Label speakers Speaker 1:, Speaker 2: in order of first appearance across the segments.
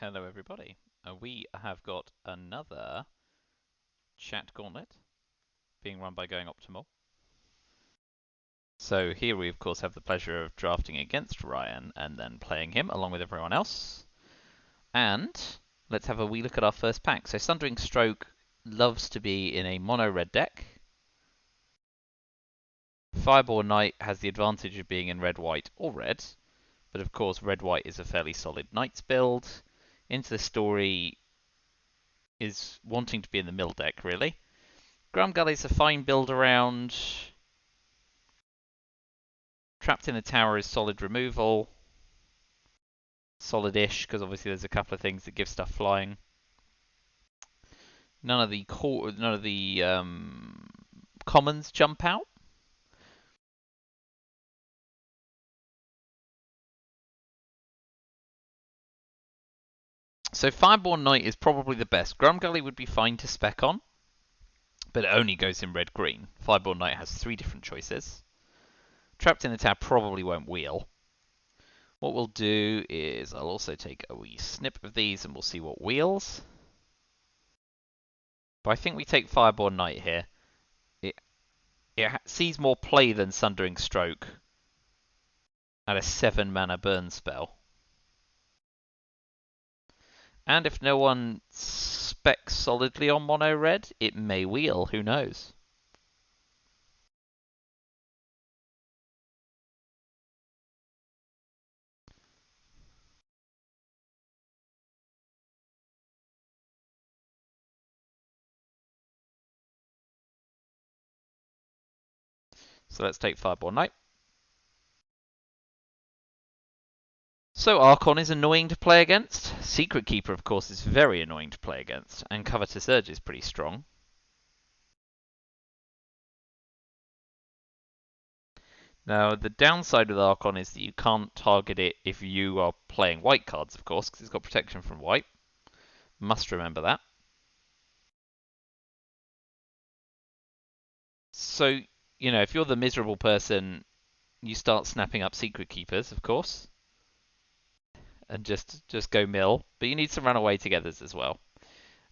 Speaker 1: Hello everybody. We have got another chat gauntlet being run by Going Optimal. So here we of course have the pleasure of drafting against Ryan and then playing him along with everyone else. And let's have a wee look at our first pack. So Sundering Stroke loves to be in a mono red deck. Fireball Knight has the advantage of being in red, white or red. But of course red-white is a fairly solid Knights build. Into the Story is wanting to be in the mill deck really. Grumgully's a fine build around. Trapped in the Tower is solid removal. Solid-ish, because obviously there's a couple of things that give stuff flying. None of the commons jump out. So Fireborn Knight is probably the best. Grumgully would be fine to spec on, but it only goes in red-green. Fireborn Knight has 3 different choices. Trapped in the Tower probably won't wheel. What we'll do is I'll also take a wee snip of these and we'll see what wheels. But I think we take Fireborn Knight here. It sees more play than Sundering Stroke at a 7 mana burn spell. And if no one specs solidly on mono red, it may wheel, who knows. So let's take Fireball Knight. So Archon is annoying to play against. Secret Keeper, of course, is very annoying to play against. And Covetous Urge is pretty strong. Now, the downside with Archon is that you can't target it if you are playing white cards, of course, because it's got protection from white. Must remember that. So, you know, if you're the miserable person, you start snapping up Secret Keepers, of course. And just go mill. But you need some runaway togethers as well.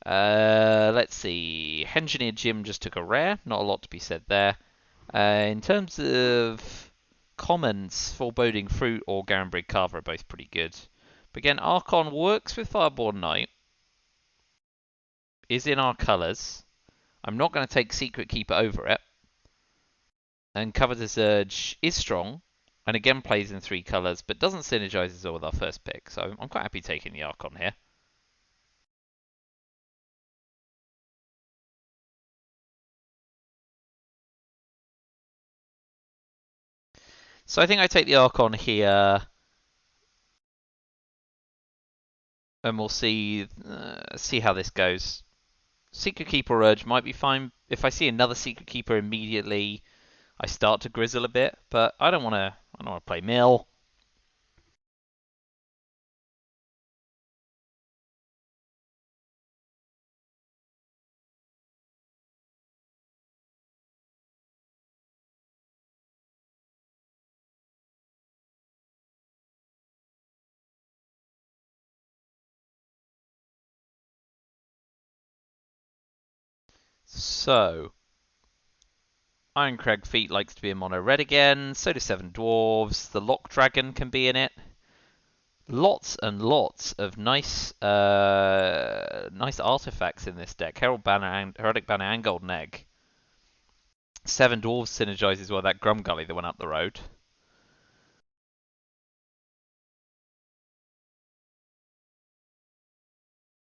Speaker 1: Let's see. Engineer Jim just took a rare. Not a lot to be said there. In terms of commons, Foreboding Fruit or Garenbrig Carver are both pretty good. But again, Archon works with Fireborn Knight. Is in our colours. I'm not going to take Secret Keeper over it. And Covetous Urge is strong. And again plays in 3 colours, but doesn't synergize as well with our first pick. So I'm quite happy taking the Archon here. So I think I take the Archon here. And we'll see how this goes. Secret Keeper Urge might be fine. If I see another Secret Keeper immediately, I start to grizzle a bit. But I don't want to play mill. So, Ironcrag Feet likes to be in mono red again. So do 7 Dwarves. The Lock Dragon can be in it. Lots and lots of nice artifacts in this deck. Heraldic Banner and Golden Egg. 7 Dwarves synergizes well that Grumgully that went up the road.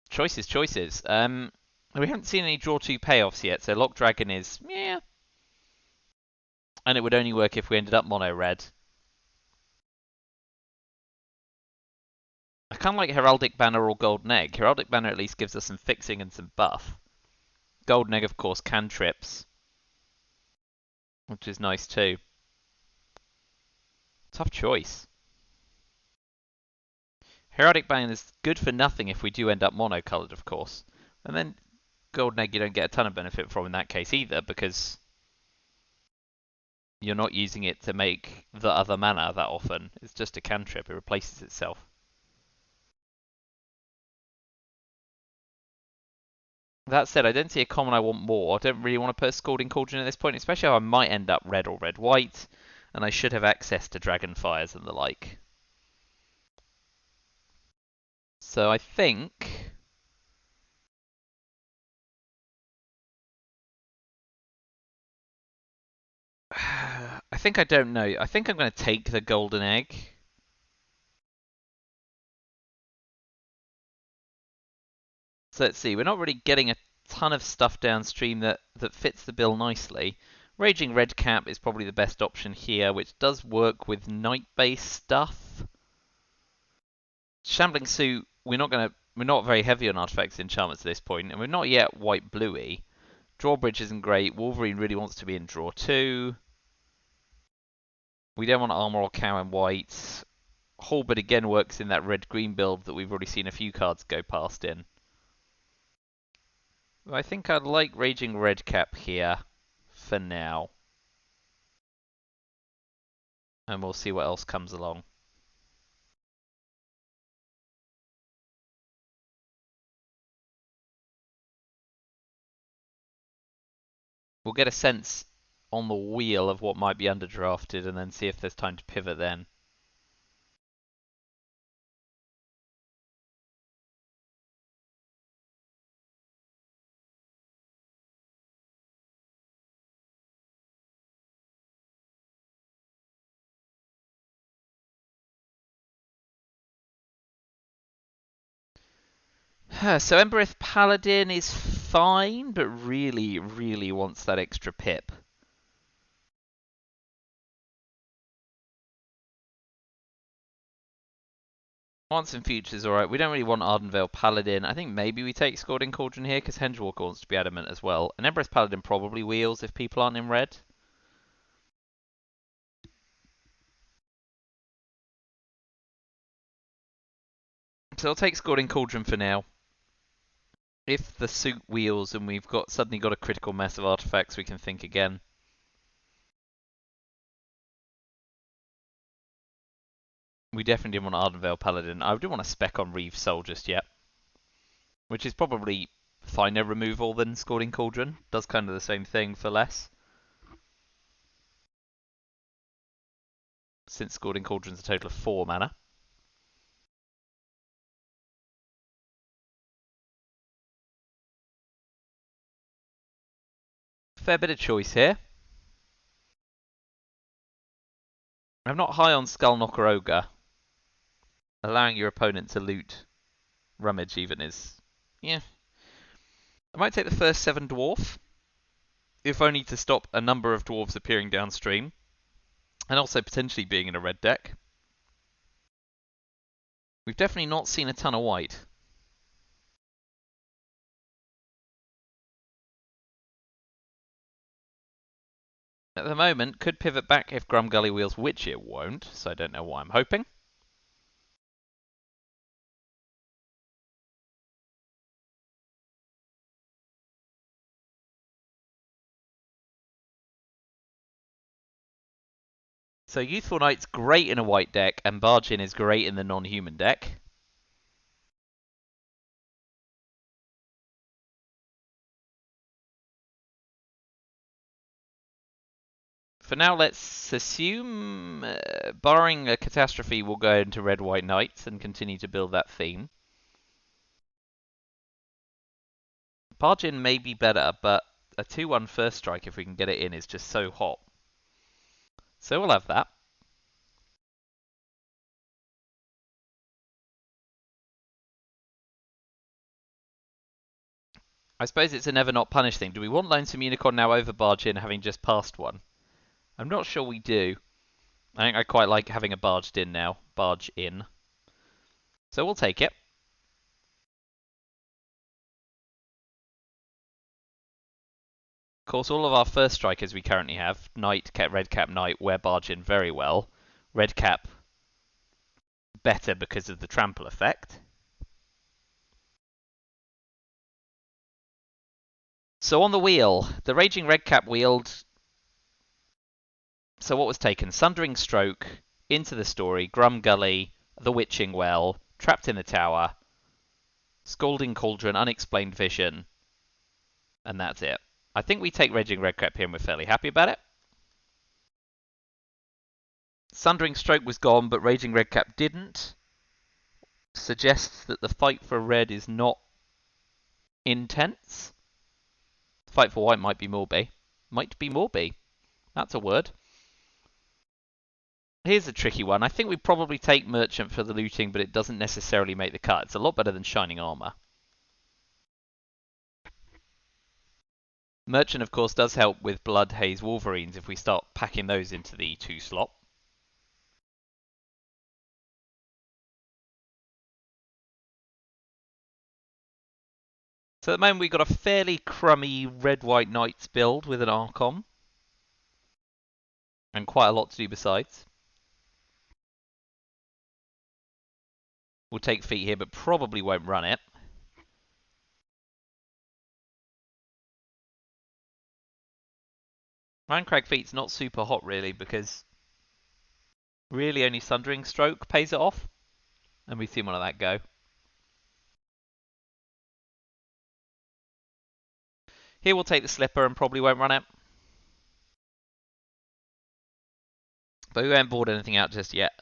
Speaker 1: Choices. We haven't seen any draw 2 payoffs yet, so Lock Dragon is yeah. And it would only work if we ended up mono red. I kind of like Heraldic Banner or Golden Egg. Heraldic Banner at least gives us some fixing and some buff. Golden Egg, of course, cantrips, which is nice too. Tough choice. Heraldic Banner is good for nothing if we do end up mono-coloured, of course. And then Golden Egg you don't get a ton of benefit from in that case either, because you're not using it to make the other mana that often. It's just a cantrip. It replaces itself. That said, I don't see a common I want more. I don't really want to put a Scalding Cauldron at this point, especially how I might end up red or red-white, and I should have access to Dragonfires and the like. So I think... I think I don't know. I think I'm going to take the Golden Egg. So let's see, we're not really getting a ton of stuff downstream that fits the bill nicely. Raging Redcap is probably the best option here, which does work with night-based stuff. Shambling Suit, we're not very heavy on artifacts and enchantments at this point, and we're not yet white-bluey. Drawbridge isn't great. Wolverine really wants to be in draw 2. We don't want Armor or Cow in white. Halberd again works in that red-green build that we've already seen a few cards go past in. I think I'd like Raging Redcap here for now. And we'll see what else comes along. We'll get a sense on the wheel of what might be underdrafted and then see if there's time to pivot then. So Embereth Paladin is fine, but really, really wants that extra pip. Once in future's alright. We don't really want Ardenvale Paladin. I think maybe we take Scalding Cauldron here because Hengewalker wants to be adamant as well. And Embereth Paladin probably wheels if people aren't in red. So I'll take Scalding Cauldron for now. If the suit wheels and we've suddenly got a critical mess of artifacts, we can think again. We definitely didn't want Ardenvale Paladin. I didn't want to spec on Reeve Soul just yet. Which is probably finer removal than Scalding Cauldron. Does kind of the same thing for less. Since Scalding Cauldron's a total of 4 mana. Fair bit of choice here. I'm not high on Skullknocker Ogre. Allowing your opponent to loot Rummage even is... yeah. I might take the first 7 Dwarf. If only to stop a number of Dwarves appearing downstream. And also potentially being in a red deck. We've definitely not seen a ton of white. At the moment, could pivot back if Grumgully wheels, which it won't, so I don't know what I'm hoping. So Youthful Knight's great in a white deck, and Barge In is great in the non-human deck. For now, let's assume, barring a catastrophe, we'll go into Red-White Knights and continue to build that theme. Barge In may be better, but a 2-1 first strike, if we can get it in, is just so hot. So we'll have that. I suppose it's a never not punish thing. Do we want Lonesome Unicorn now over Barge In, having just passed one? I'm not sure we do. I think I quite like having a Barged In now. Barge In. So we'll take it. Of course, all of our first strikers we currently have, Knight, Redcap, Knight, wear Barge In very well. Redcap better because of the trample effect. So on the wheel, the Raging Redcap wheeled. So what was taken? Sundering Stroke, Into the Story, Grumgully, The Witching Well, Trapped in the Tower, Scalding Cauldron, Unexplained Vision, And that's it. I think we take Raging Redcap here and we're fairly happy about it. Sundering Stroke was gone, but Raging Redcap didn't. Suggests that the fight for red is not intense. The fight for white might be Morby. Might be Morby. That's a word. Here's a tricky one. I think we probably take Merchant for the looting, but it doesn't necessarily make the cut. It's a lot better than Shining Armor. Merchant, of course, does help with Blood Haze Wolverines if we start packing those into the 2 slot. So at the moment we've got a fairly crummy Red-White Knights build with an Archon. And quite a lot to do besides. We'll take feet here, but probably won't run it. Mindcrag feet's not super hot really, because really only Sundering Stroke pays it off. And we've seen one of that go. Here we'll take the Slipper and probably won't run it. But we won't board anything out just yet.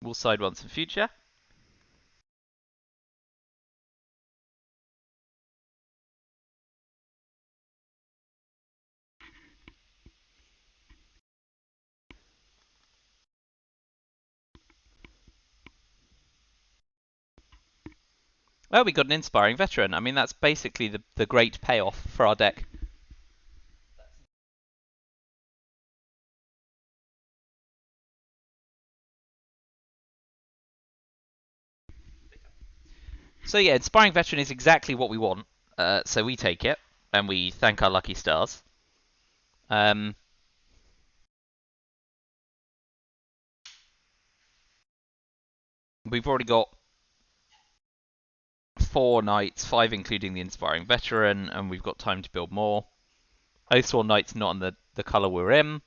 Speaker 1: We'll side once in future. Well, we got an Inspiring Veteran. I mean, that's basically the great payoff for our deck. So yeah, Inspiring Veteran is exactly what we want. So we take it, and we thank our lucky stars. We've already got 4 knights, 5 including the Inspiring Veteran, and we've got time to build more. Oathsworn Knight's not in the colour we're in.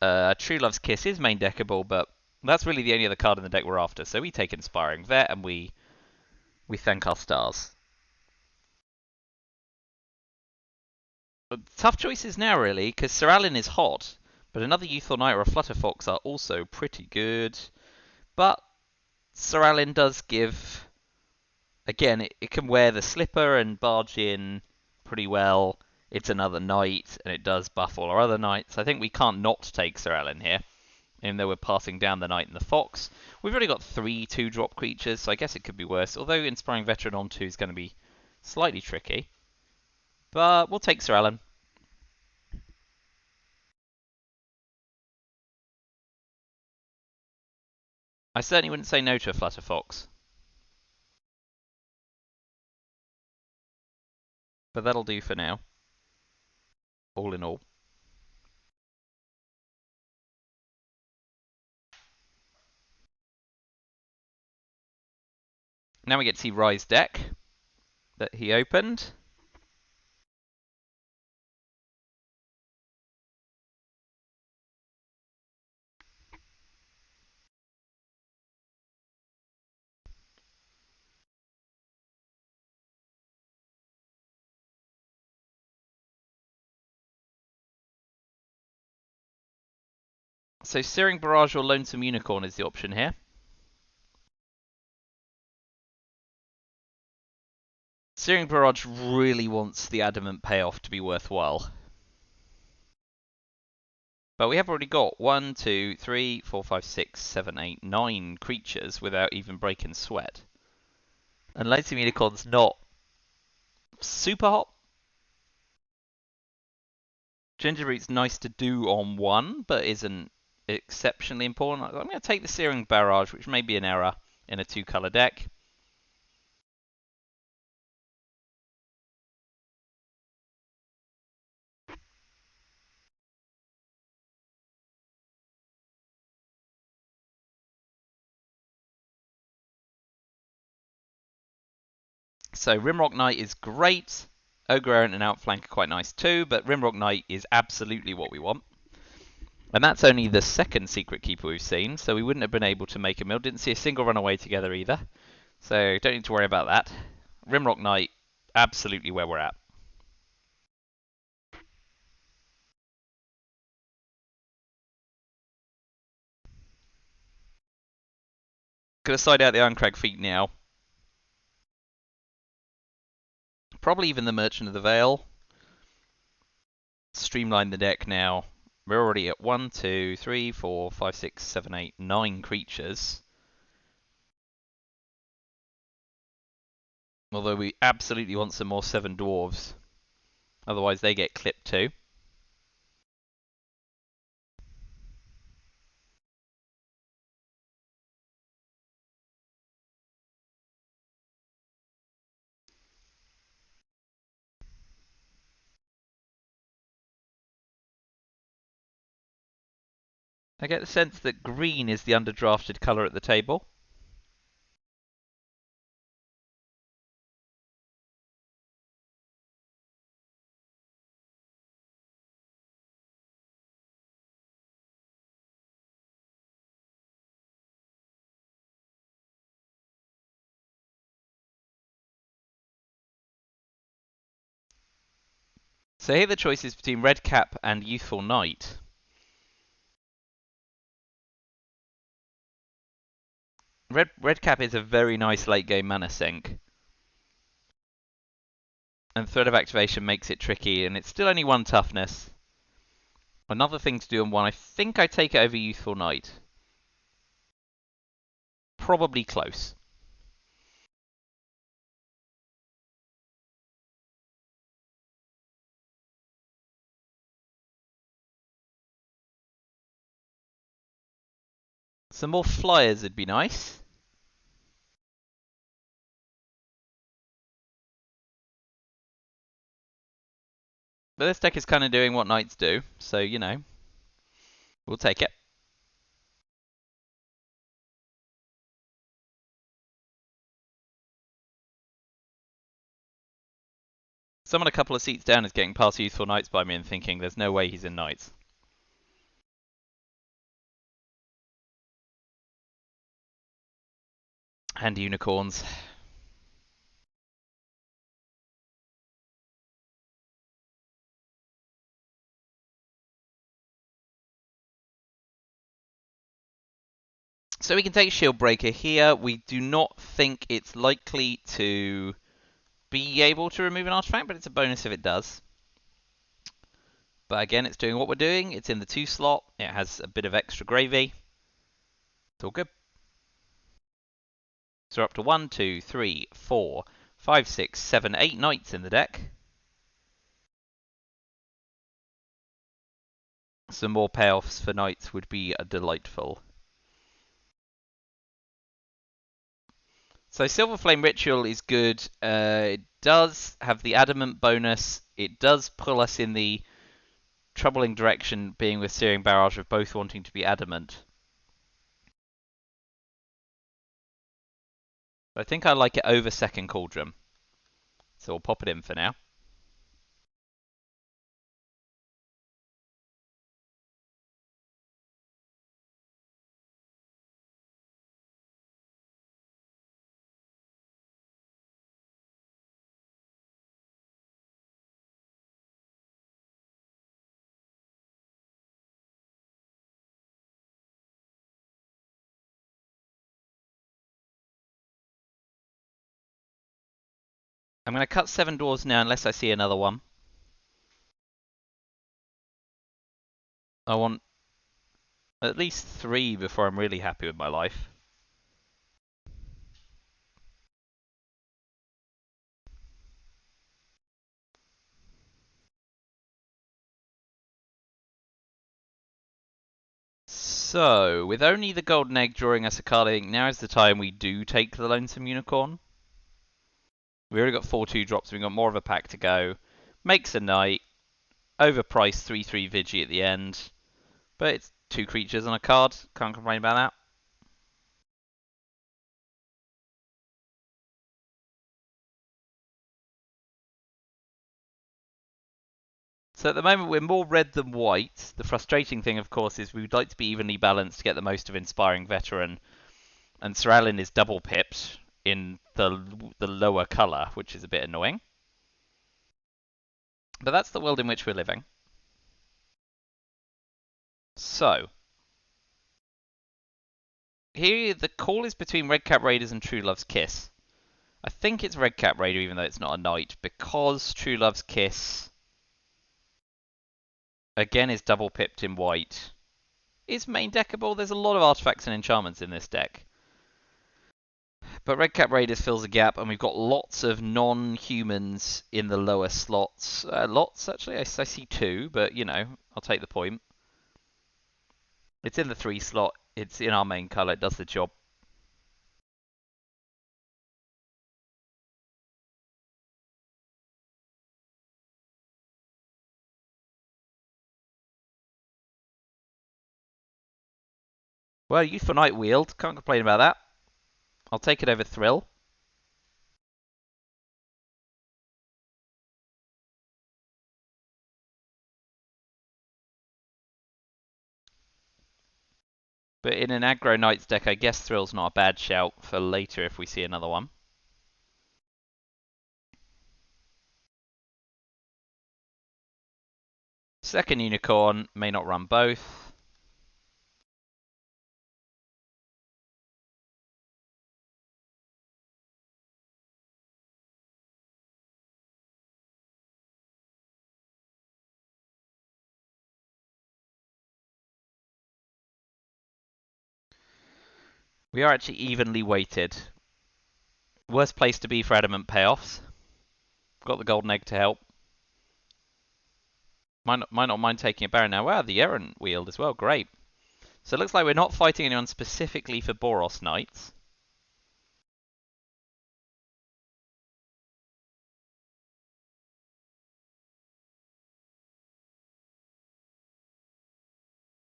Speaker 1: True Love's Kiss is main deckable, but that's really the only other card in the deck we're after. So we take Inspiring Vet, and we thank our stars. Tough choices now, really, because Sir Alan is hot, but another Youthful Knight or a Flutterfox are also pretty good. But Sir Alan does give... Again, it can wear the Slipper and barge in pretty well. It's another knight, and it does buff all our other knights. I think we can't not take Sir Alan here, even though we're passing down the knight and the fox. We've already got 3 2-drop creatures, so I guess it could be worse. Although Inspiring Veteran on 2 is going to be slightly tricky. But we'll take Sir Alan. I certainly wouldn't say no to a Flutterfox. But that'll do for now. All in all. Now we get to see Rye's deck that he opened. So Searing Barrage or Lonesome Unicorn is the option here. Searing Barrage really wants the Adamant payoff to be worthwhile. But we have already got 1, 2, 3, 4, 5, 6, 7, 8, 9 creatures without even breaking sweat. And Lonesome Unicorn's not super hot. Gingerroot's nice to do on 1, but isn't exceptionally important. I'm going to take the Searing Barrage, which may be an error in a 2-color deck. So Rimrock Knight is great. Ogre and Outflank are quite nice too, but Rimrock Knight is absolutely what we want. And that's only the second Secret Keeper we've seen, so we wouldn't have been able to make a mill. Didn't see a single runaway together either, so don't need to worry about that. Rimrock Knight, absolutely where we're at. Gonna side out the Ironcrag Fleet now. Probably even the Merchant of the Vale. Streamline the deck now. We're already at 1, 2, 3, 4, 5, 6, 7, 8, 9 creatures. Although we absolutely want some more 7 dwarves. Otherwise they get clipped too. I get the sense that green is the underdrafted colour at the table. So here the choice is between Red Cap and Youthful Knight. Red Cap is a very nice late game mana sink. And Threat of Activation makes it tricky, and it's still only 1 toughness. Another thing to do on 1, I think I take it over Youthful Knight. Probably close. Some more flyers would be nice. But this deck is kind of doing what Knights do, so, you know, we'll take it. Someone a couple of seats down is getting past Youthful Knights by me and thinking there's no way he's in Knights. And Unicorns. So we can take Shield Breaker here. We do not think it's likely to be able to remove an artifact, but it's a bonus if it does. But again, it's doing what we're doing. It's in the 2 slot. It has a bit of extra gravy. It's all good. So we're up to 1, 2, 3, 4, 5, 6, 7, 8 Knights in the deck. Some more payoffs for Knights would be delightful. So Silver Flame Ritual is good. It does have the Adamant bonus. It does pull us in the troubling direction, being with Searing Barrage of both wanting to be Adamant. But I think I like it over Second Cauldron. So we'll pop it in for now. I'm going to cut 7 dwarves now unless I see another one. I want at least 3 before I'm really happy with my life. So, with only the Golden Egg drawing us a card, I think now is the time we do take the Lonesome Unicorn. We already got 4 2-drops, we've got more of a pack to go. Makes a Knight. Overpriced 3/3 Vigi at the end. But it's 2 creatures on a card. Can't complain about that. So at the moment we're more red than white. The frustrating thing, of course, is we would like to be evenly balanced to get the most of Inspiring Veteran. And Sir Alan is double pipped in the lower colour, which is a bit annoying. But that's the world in which we're living. So, here the call is between Redcap Raiders and True Love's Kiss. I think it's Redcap Raider even though it's not a knight, because True Love's Kiss, again, is double pipped in white. Is main deckable? There's a lot of artifacts and enchantments in this deck. But Redcap Raiders fills a gap, and we've got lots of non-humans in the lower slots. Lots, actually. I see 2, but, you know, I'll take the point. It's in the 3 slot. It's in our main colour. It does the job. Well, Youthful Knight wheeled. Can't complain about that. I'll take it over Thrill. But in an aggro Knights deck, I guess Thrill's not a bad shout for later if we see another one. Second Unicorn, may not run both. We are actually evenly weighted. Worst place to be for Adamant payoffs. Got the golden egg to help. Might not mind taking a Baron now. Wow, the Errant wheeled as well. Great. So it looks like we're not fighting anyone specifically for Boros Knights.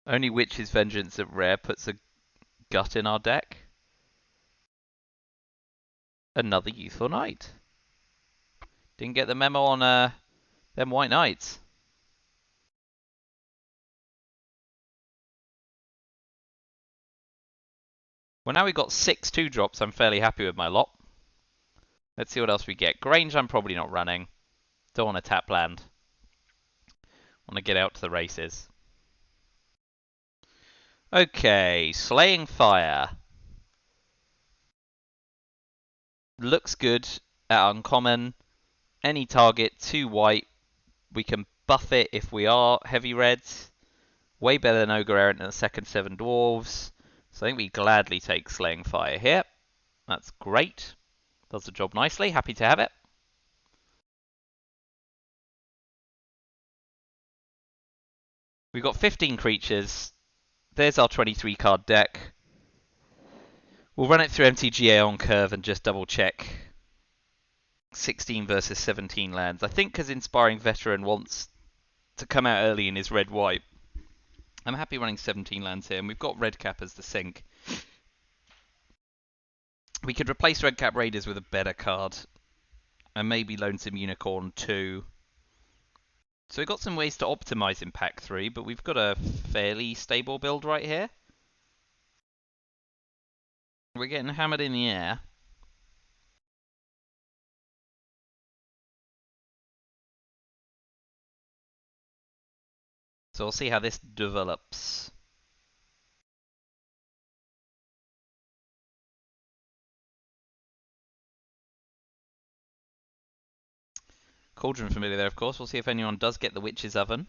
Speaker 1: Only Witch's Vengeance at rare puts a gut in our deck. Another Youthful Knight. Didn't get the memo on them White Knights. Well, now we've got 6 2-drops. I'm fairly happy with my lot. Let's see what else we get. Grange, I'm probably not running. Don't want to tap land. Want to get out to the races. Okay, Slaying Fire. Looks good at uncommon. Any target, 2 white. We can buff it if we are heavy reds. Way better than Ogre Errant and the second 7 dwarves. So I think we gladly take Slaying Fire here. That's great. Does the job nicely. Happy to have it. We've got 15 creatures. There's our 23 card deck. We'll run it through MTGA on curve and just double check. 16 versus 17 lands. I think because Inspiring Veteran wants to come out early in his red-white. I'm happy running 17 lands here, and we've got Redcap as the sink. We could replace Redcap Raiders with a better card. And maybe Lonesome Unicorn 2. So we've got some ways to optimize in Pack 3, but we've got a fairly stable build right here. We're getting hammered in the air. So we'll see how this develops. Cauldron familiar there, of course. We'll see if anyone does get the Witch's Oven.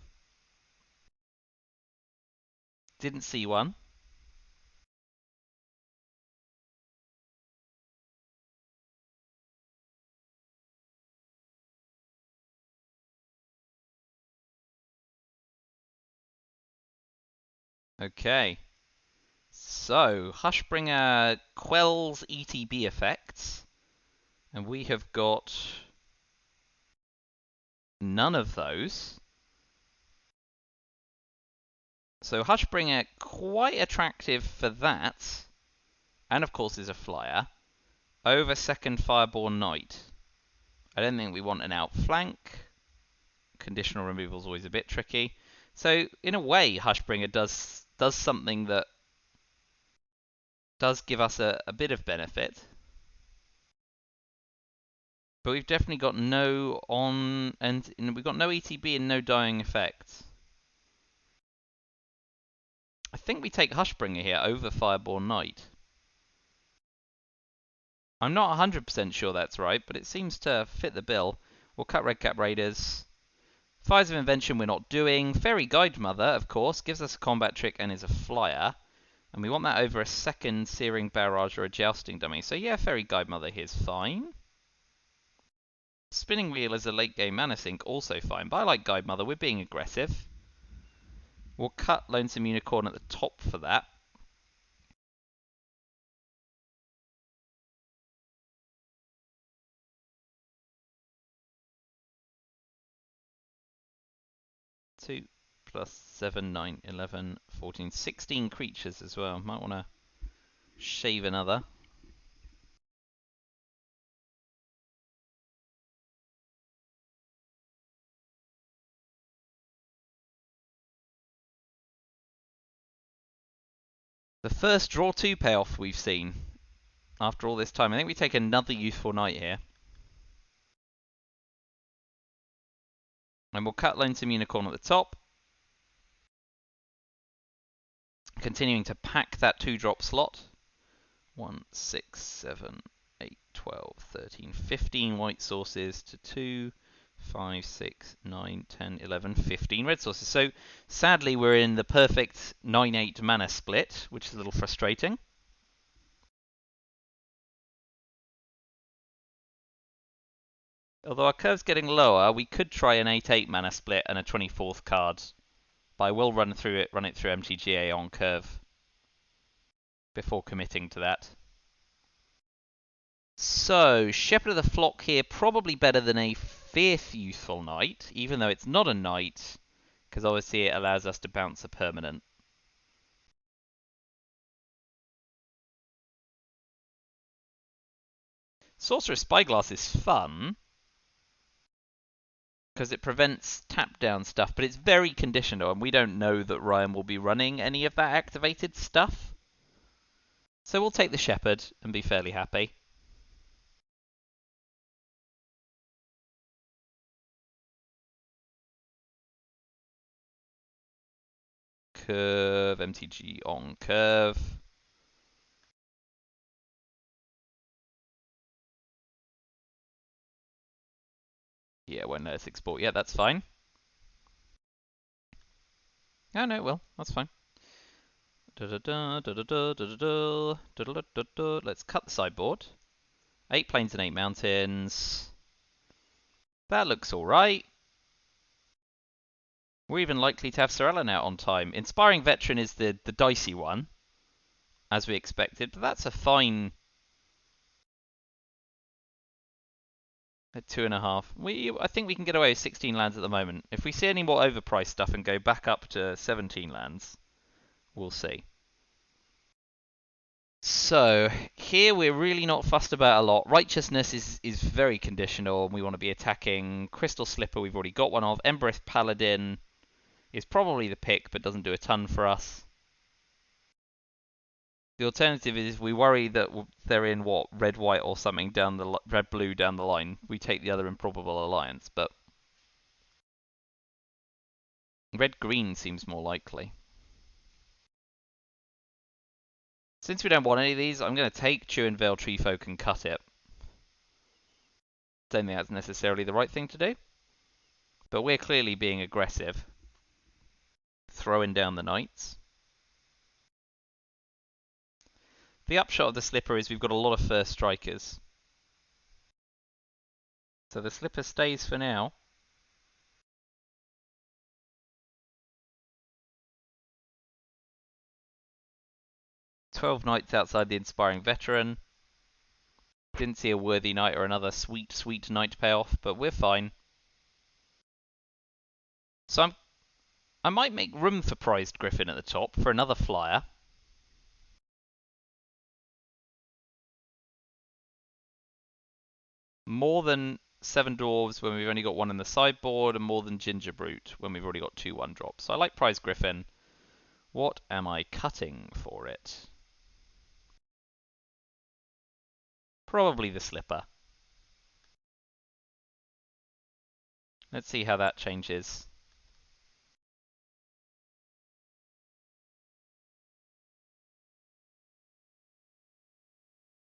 Speaker 1: Didn't see one. Okay. So, Hushbringer quells ETB effects. And we have got none of those. So Hushbringer, quite attractive for that. And of course is a flyer. Over second Fireborn Knight. I don't think we want an outflank. conditional removal is always a bit tricky. So in a way, Hushbringer does something that does give us a bit of benefit. But we've definitely got no on, and we've got no ETB and no dying effects. I think we take Hushbringer here over Fireborn Knight. I'm not 100% sure that's right, but it seems to fit the bill. We'll cut Redcap Raiders. Fires of Invention we're not doing. Fairy Guide Mother, of course, gives us a combat trick and is a flyer. And we want that over a second Searing Barrage or a Jousting Dummy. So yeah, Fairy Guide Mother here's fine. Spinning Wheel as a late game mana sink, also fine. But I like Guide Mother, we're being aggressive. We'll cut Lonesome Unicorn at the top for that. Two plus 7, 9, 11, 14, 16 creatures as well. Might want to shave another. The first draw 2 payoff we've seen after all this time. I think we take another Youthful Knight here. And we'll cut Lonesome Unicorn at the top. Continuing to pack that 2-drop slot. 1, 6, 7, 8, 12, 13, 15 white sources to 2, 5, 6, 9, 10, 11, 15 red sources. So sadly we're in the perfect 9-8 mana split, which is a little frustrating. Although our curve's getting lower, we could try an 8-8 mana split and a 24th card. But I will run it through MTGA on curve before committing to that. So, Shepherd of the Flock here, probably better than a 5th Youthful Knight, even though it's not a knight, because obviously it allows us to bounce a permanent. Sorcerer's Spyglass is fun, because it prevents tap-down stuff, but it's very conditional, and we don't know that Ryan will be running any of that activated stuff. So we'll take the Shepherd and be fairly happy. Curve, MTG on curve. Yeah, when let's export. Yeah, that's fine. Oh, no, it will. That's fine. Let's cut the sideboard. 8 plains and 8 mountains. That looks alright. We're even likely to have Sorellen out on time. Inspiring Veteran is the dicey one, as we expected, but that's a fine... At 2.5. I think we can get away with 16 lands at the moment. If we see any more overpriced stuff and go back up to 17 lands, we'll see. So, here we're really not fussed about a lot. Righteousness is very conditional, and we want to be attacking. Crystal Slipper, we've already got one of. Embereth Paladin is probably the pick, but doesn't do a ton for us. The alternative is we worry that they're in, what, red-white or something down the red-blue down the line. We take the other improbable alliance, but red-green seems more likely. Since we don't want any of these, I'm going to take Chew and Veil Treefolk and cut it. Don't think that's necessarily the right thing to do, but we're clearly being aggressive. Throwing down the knights. The upshot of the Slipper is we've got a lot of first strikers. So the Slipper stays for now. "12 Knights outside the Inspiring Veteran. Didn't see a worthy knight or another sweet, sweet knight payoff, but we're fine. So I might make room for Prized Griffin at the top for another flyer. More than 7 dwarves when we've only got 1 in the sideboard, and more than ginger brute when we've already got 2 1-drops. So I like prize griffin. What am I cutting for it? Probably the slipper. Let's see how that changes.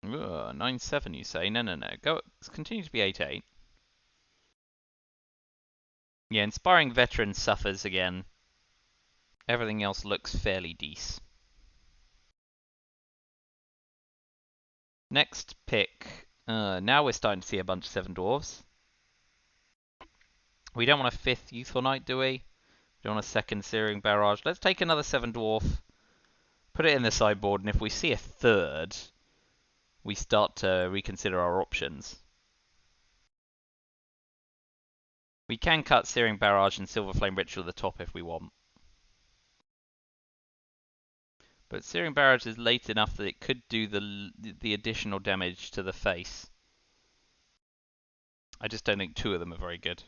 Speaker 1: Ugh, 9-7 you say? No, no, no. Go. Continue to be 8-8. Yeah, Inspiring Veteran suffers again. Everything else looks fairly decent. Next pick. Now we're starting to see a bunch of 7 dwarves. We don't want a 5th Youthful Knight, do we? We don't want a 2nd Searing Barrage. Let's take another 7 dwarf, put it in the sideboard, and if we see a 3rd, we start to reconsider our options. We can cut Searing Barrage and Silver Flame Ritual at the top if we want. But Searing Barrage is late enough that it could do the additional damage to the face. I just don't think 2 of them are very good.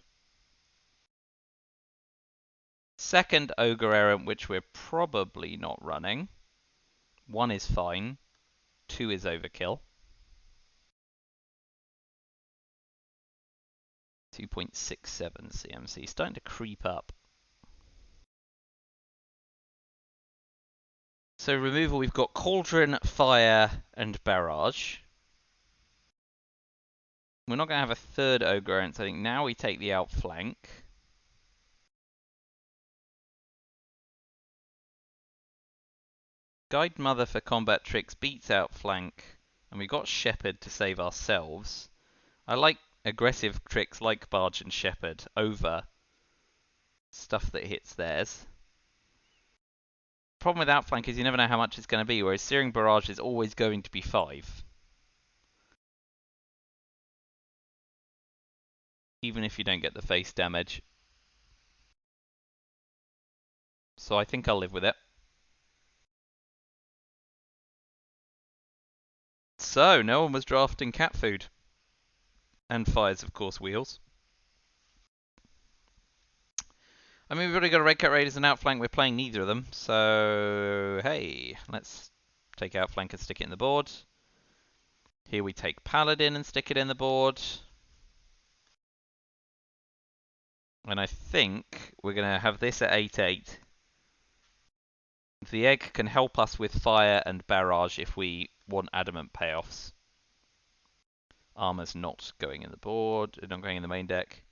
Speaker 1: Second Ogre Errant, which we're probably not running. 1 is fine. 2 is overkill. 2.67 CMC. Starting to creep up. So removal, we've got Cauldron, Fire, and Barrage. We're not going to have a 3rd Ogre Errant, so I think now we take the outflank. Guide Mother for combat tricks beats outflank, and we've got Shepherd to save ourselves. I like aggressive tricks like Barge and Shepherd over stuff that hits theirs. Problem with outflank is you never know how much it's going to be, whereas Searing Barrage is always going to be 5. Even if you don't get the face damage. So I think I'll live with it. So, no one was drafting cat food. And fires, of course, wheels. I mean, we've already got a Red Cat Raiders and Outflank. We're playing neither of them. So, hey, let's take Outflank and stick it in the board. Here we take Paladin and stick it in the board. And I think we're going to have this at 8-8. The egg can help us with fire and barrage if we want adamant payoffs. Armor's not going in the board, not going in the main deck.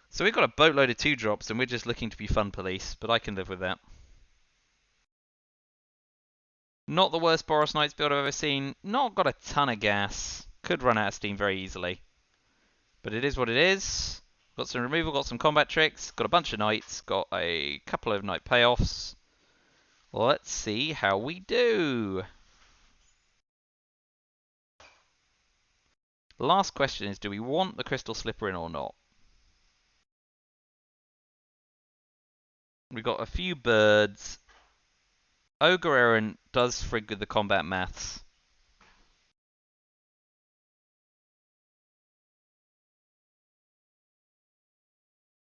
Speaker 1: So we've got a boatload of 2-drops and we're just looking to be fun police, but I can live with that. Not the worst Boros Knights build I've ever seen. Not got a ton of gas. Could run out of steam very easily. But it is what it is. Got some removal, got some combat tricks, got a bunch of knights, got a couple of knight payoffs. Let's see how we do. The last question is, do we want the Crystal Slipper in or not? We've got a few birds. Ogre Errant does frig with the combat maths.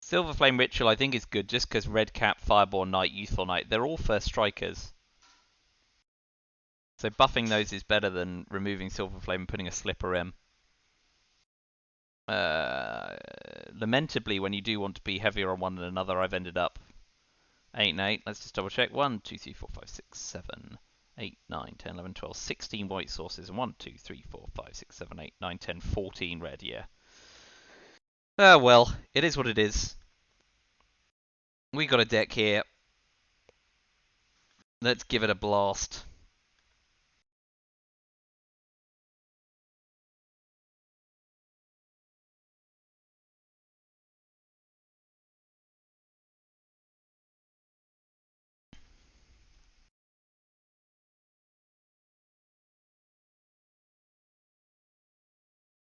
Speaker 1: Silver Flame Ritual I think is good just because Red Cap, Fireborn Knight, Youthful Knight, they're all first strikers. So buffing those is better than removing Silver Flame and putting a Slipper in. Lamentably, when you do want to be heavier on one than another, I've ended up 8 and 8. Let's just double check. 1, 2, 3, 4, 5, 6, 7, 8, 9, 10, 11, 12, 16 white sources, and 1, 2, 3, 4, 5, 6, 7, 8, 9, 10, 14 red, yeah. Well, it is what it is. We got a deck here. Let's give it a blast.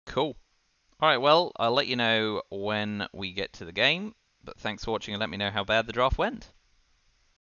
Speaker 1: Cool. Alright, well, I'll let you know when we get to the game, but thanks for watching and let me know how bad the draft went.